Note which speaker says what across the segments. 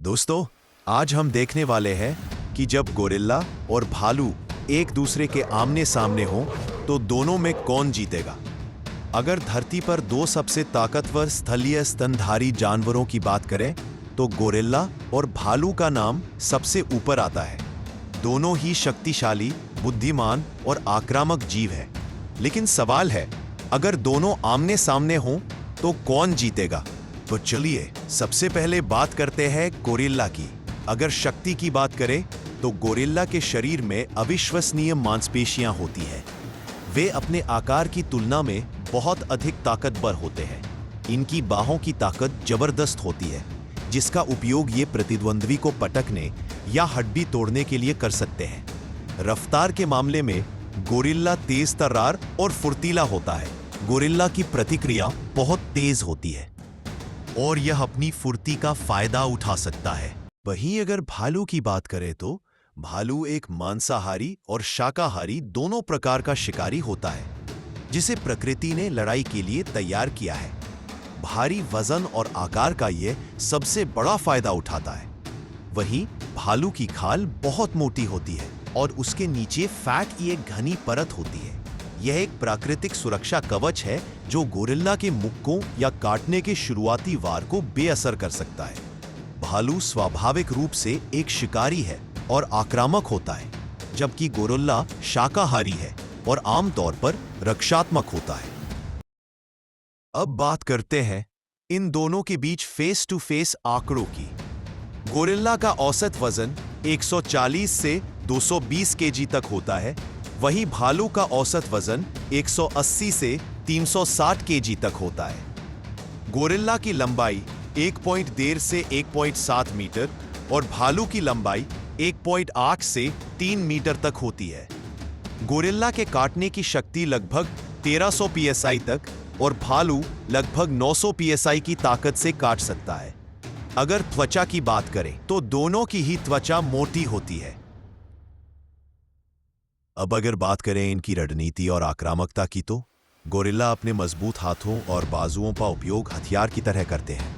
Speaker 1: दोस्तों, आज हम देखने वाले हैं कि जब गोरिल्ला और भालू एक दूसरे के आमने सामने हों तो दोनों में कौन जीतेगा। अगर धरती पर दो सबसे ताकतवर स्थलीय स्तनधारी जानवरों की बात करें तो गोरिल्ला और भालू का नाम सबसे ऊपर आता है। दोनों ही शक्तिशाली, बुद्धिमान और आक्रामक जीव हैं। लेकिन सवाल है, अगर दोनों आमने सामने हों तो कौन जीतेगा। तो चलिए सबसे पहले बात करते हैं गोरिल्ला की। अगर शक्ति की बात करें तो गोरिल्ला के शरीर में अविश्वसनीय मांसपेशियां होती हैं। वे अपने आकार की तुलना में बहुत अधिक ताकतवर होते हैं। इनकी बाहों की ताकत जबरदस्त होती है, जिसका उपयोग ये प्रतिद्वंद्वी को पटकने या हड्डी तोड़ने के लिए कर सकते हैं। रफ्तार के मामले में गोरिल्ला तेज तर्रार और फुर्तीला होता है। गोरिल्ला की प्रतिक्रिया बहुत तेज होती है और यह अपनी फुर्ती का फायदा उठा सकता है। वहीं अगर भालू की बात करें तो भालू एक मांसाहारी और शाकाहारी दोनों प्रकार का शिकारी होता है, जिसे प्रकृति ने लड़ाई के लिए तैयार किया है। भारी वजन और आकार का यह सबसे बड़ा फायदा उठाता है। वहीं भालू की खाल बहुत मोटी होती है और उसके नीचे फैट की एक घनी परत होती है। यह एक प्राकृतिक सुरक्षा कवच है जो गोरिल्ला के मुक्कों या काटने के शुरुआती वार को बेअसर कर सकता है। भालू स्वाभाविक रूप से एक शिकारी है और आक्रामक होता है, जबकि गोरिल्ला शाकाहारी है और आमतौर पर रक्षात्मक होता है। अब बात करते हैं इन दोनों के बीच फेस टू फेस आंकड़ों की। गोरिल्ला का औसत वजन 140 से 220 केजी तक होता है, वहीं भालू का औसत वजन 180 से 360 केजी तक होता है। गोरिल्ला की लंबाई 1.1 से 1.7 मीटर और भालू की लंबाई 1.8 से 3 मीटर तक होती है। गोरिल्ला के काटने की शक्ति लगभग 1300 psi तक और भालू लगभग 900 psi की ताकत से काट सकता है। अगर त्वचा की बात करें तो दोनों की ही त्वचा मोटी होती है। अब अगर बात करें इनकी रणनीति और आक्रामकता की तो गोरिल्ला अपने मजबूत हाथों और बाजुओं का उपयोग हथियार की तरह करते हैं,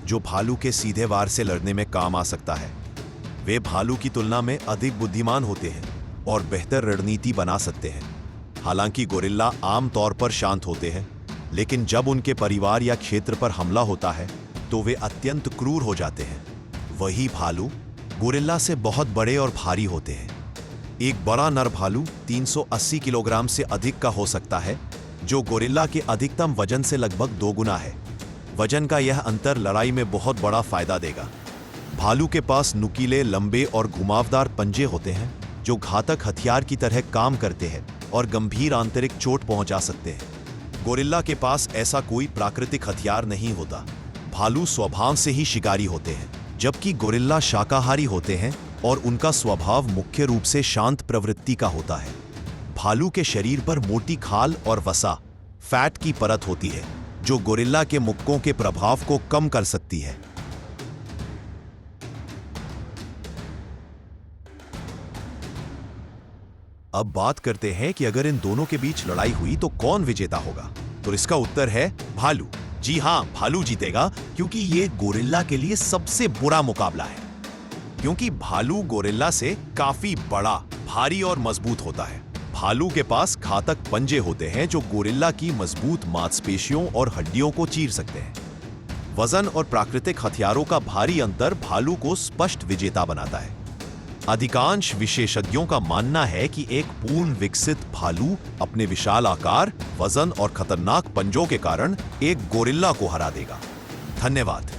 Speaker 1: जो भालू के सीधे वार से लड़ने में काम आ सकता है। वे भालू की तुलना में अधिक बुद्धिमान होते हैं और बेहतर रणनीति बना सकते हैं। हालांकि गोरिल्ला आमतौर पर शांत होते हैं, लेकिन जब उनके परिवार या क्षेत्र पर हमला होता है तो वे अत्यंत क्रूर हो जाते हैं। वही भालू गोरिल्ला से बहुत बड़े और भारी होते हैं। एक बड़ा नर भालू 380 किलोग्राम से अधिक का हो सकता है, जो गोरिल्ला के अधिकतम वजन से लगभग 2 गुना है। वजन का यह अंतर लड़ाई में बहुत बड़ा फायदा देगा। भालू के पास नुकीले, लंबे और घुमावदार पंजे होते हैं, जो घातक हथियार की तरह काम करते हैं और गंभीर आंतरिक चोट पहुंचा सकते हैं। गोरिल्ला के पास ऐसा कोई प्राकृतिक हथियार नहीं होता। भालू स्वभाव से ही शिकारी होते हैं, जबकि गोरिल्ला शाकाहारी होते हैं और उनका स्वभाव मुख्य रूप से शांत प्रवृत्ति का होता है। भालू के शरीर पर मोटी खाल और वसा, फैट की परत होती है, जो गोरिल्ला के मुक्कों के प्रभाव को कम कर सकती है। अब बात करते हैं कि अगर इन दोनों के बीच लड़ाई हुई तो कौन विजेता होगा। तो इसका उत्तर है भालू। जी हां, भालू जीतेगा, क्योंकि ये गोरिल्ला के लिए सबसे बुरा मुकाबला है। क्योंकि भालू गोरिल्ला से काफी बड़ा, भारी और मजबूत होता है। भालू के पास घातक पंजे होते हैं जो गोरिल्ला की मजबूत मांसपेशियों और हड्डियों को चीर सकते हैं। वजन और प्राकृतिक हथियारों का भारी अंतर भालू को स्पष्ट विजेता बनाता है। अधिकांश विशेषज्ञों का मानना है कि एक पूर्ण विकसित भालू अपने विशाल आकार, वजन और खतरनाक पंजों के कारण एक गोरिल्ला को हरा देगा। धन्यवाद।